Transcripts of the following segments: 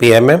PMM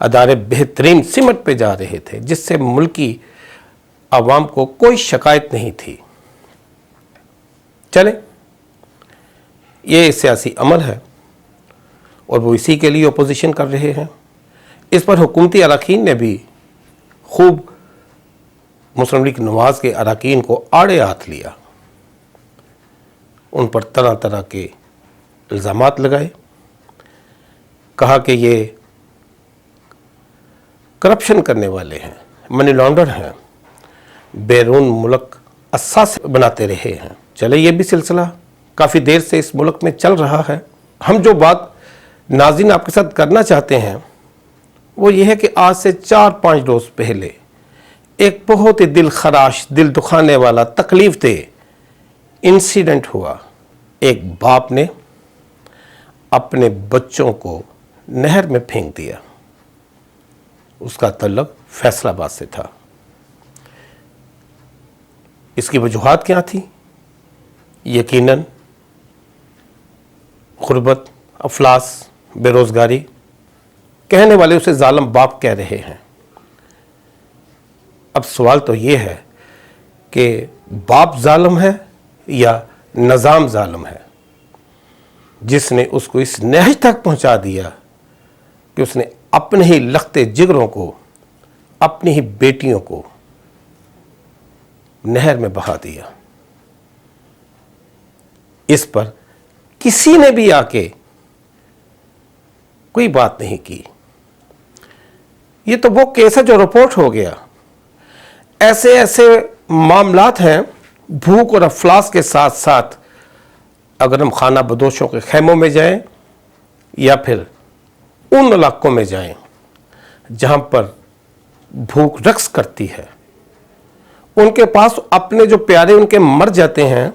ادارے بہترین سمت پہ جا رہے تھے، جس سے ملکی عوام کو کوئی شکایت نہیں تھی۔ چلیں، یہ سیاسی عمل ہے اور وہ اسی کے لیے اپوزیشن کر رہے ہیں۔ اس پر حکومتی اراکین نے بھی خوب مسلم لیگ نواز کے اراکین کو آڑے ہاتھ لیا، ان پر طرح طرح کے الزامات لگائے، کہا کہ یہ کرپشن کرنے والے ہیں، منی لانڈر ہیں، بیرون ملک اثاثے بناتے رہے ہیں۔ چلے، یہ بھی سلسلہ کافی دیر سے اس ملک میں چل رہا ہے۔ ہم جو بات ناظرین آپ کے ساتھ کرنا چاہتے ہیں وہ یہ ہے کہ آج سے 4-5 روز پہلے ایک بہت ہی دل خراش، دل دکھانے والا، تکلیف دہ انسیڈنٹ ہوا۔ ایک باپ نے اپنے بچوں کو نہر میں پھینک دیا۔ اس کا تعلق فیصل آباد سے تھا۔ اس کی وجوہات کیا تھی؟ یقیناً غربت، افلاس، بے روزگاری۔ کہنے والے اسے ظالم باپ کہہ رہے ہیں۔ اب سوال تو یہ ہے کہ باپ ظالم ہے یا نظام ظالم ہے، جس نے اس کو اس نہج تک پہنچا دیا کہ اس نے اپنے ہی لختے جگروں کو، اپنی ہی بیٹیوں کو نہر میں بہا دیا۔ اس پر کسی نے بھی آ کے کوئی بات نہیں کی۔ یہ تو وہ کیس ہے جو رپورٹ ہو گیا۔ ایسے ایسے معاملات ہیں، بھوک اور افلاس کے ساتھ ساتھ اگر ہم خانہ بدوشوں کے خیموں میں جائیں یا پھر ان علاقوں میں جائیں جہاں پر بھوک رقص کرتی ہے، ان کے پاس اپنے جو پیارے ان کے مر جاتے ہیں،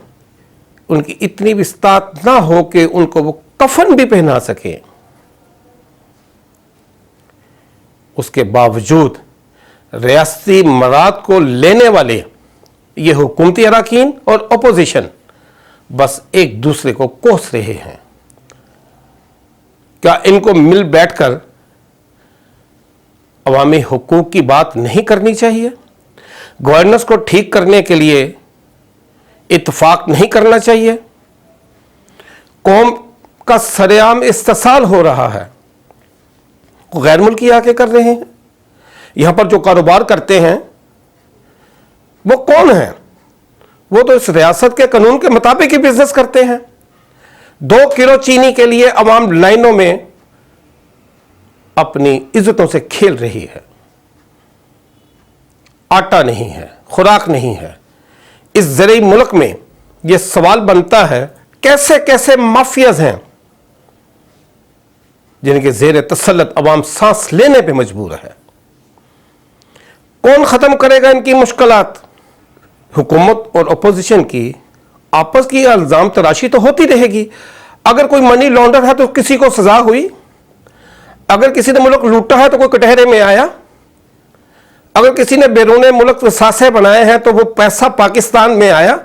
ان کی اتنی بھی استطاعت نہ ہو کہ ان کو وہ کفن بھی پہنا سکے، اس کے باوجود ریاستی مراد کو لینے والے یہ حکومتی اراکین اور اپوزیشن بس ایک دوسرے کو کوس رہے ہیں۔ کیا ان کو مل بیٹھ کر عوامی حقوق کی بات نہیں کرنی چاہیے؟ گورننس کو ٹھیک کرنے کے لیے اتفاق نہیں کرنا چاہیے؟ قوم کا سرعام استحصال ہو رہا ہے، غیر ملکی آ کے کر رہے ہیں۔ یہاں پر جو کاروبار کرتے ہیں وہ کون ہیں؟ وہ تو اس ریاست کے قانون کے مطابق ہی بزنس کرتے ہیں۔ 2 کلو چینی کے لیے عوام لائنوں میں اپنی عزتوں سے کھیل رہی ہے۔ آٹا نہیں ہے، خوراک نہیں ہے۔ اس زرعی ملک میں یہ سوال بنتا ہے، کیسے کیسے مافیاز ہیں جن کے زیر تسلط عوام سانس لینے پہ مجبور ہے۔ کون ختم کرے گا ان کی مشکلات؟ حکومت اور اپوزیشن کی آپس کی الزام تراشی تو ہوتی رہے گی۔ اگر کوئی منی لانڈر ہے تو کسی کو سزا ہوئی، اگر کسی نے ملک لوٹا ہے تو کوئی کٹہرے میں آیا، اگر کسی نے بیرون ملک وثاثے بنائے ہیں تو وہ پیسہ پاکستان میں آیا۔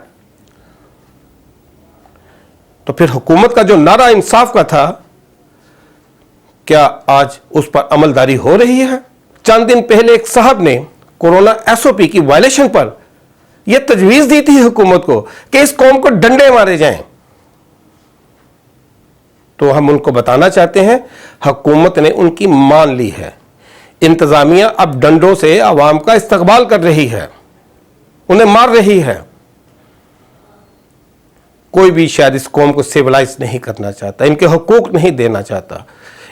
تو پھر حکومت کا جو نعرہ انصاف کا تھا، کیا آج اس پر عملداری ہو رہی ہے؟ چند دن پہلے ایک صاحب نے کورونا ایس او پی کی وائلیشن پر یہ تجویز دی تھی حکومت کو کہ اس قوم کو ڈنڈے مارے جائیں۔ تو ہم ان کو بتانا چاہتے ہیں، حکومت نے ان کی مان لی ہے۔ انتظامیہ اب ڈنڈوں سے عوام کا استقبال کر رہی ہے، انہیں مار رہی ہے۔ کوئی بھی شاید اس قوم کو سیولائز نہیں کرنا چاہتا، ان کے حقوق نہیں دینا چاہتا،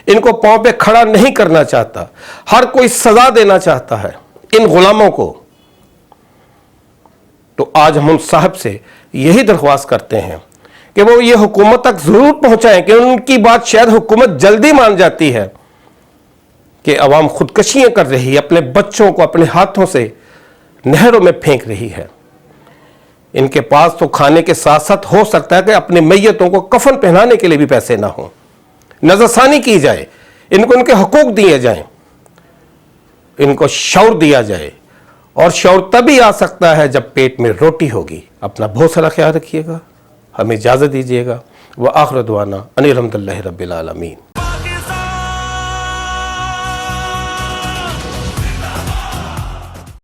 ان کو پاؤں پہ کھڑا نہیں کرنا چاہتا۔ ہر کوئی سزا دینا چاہتا ہے ان غلاموں کو۔ تو آج ہم ان صاحب سے یہی درخواست کرتے ہیں کہ وہ یہ حکومت تک ضرور پہنچائیں کہ ان کی بات شاید حکومت جلدی مان جاتی ہے کہ عوام خودکشیاں کر رہی ہے، اپنے بچوں کو اپنے ہاتھوں سے نہروں میں پھینک رہی ہے۔ ان کے پاس تو کھانے کے ساتھ ساتھ ہو سکتا ہے کہ اپنے میتوں کو کفن پہنانے کے لیے بھی پیسے نہ ہوں۔ نظر ثانی کی جائے، ان کو ان کے حقوق دیے جائیں، ان کو شعور دیا جائے، اور شعور تبھی آ سکتا ہے جب پیٹ میں روٹی ہوگی۔ اپنا بہت سارا خیال رکھیے گا، ہمیں اجازت دیجیے گا۔ وآخر دعوانا ان الحمدللہ رب العالمین۔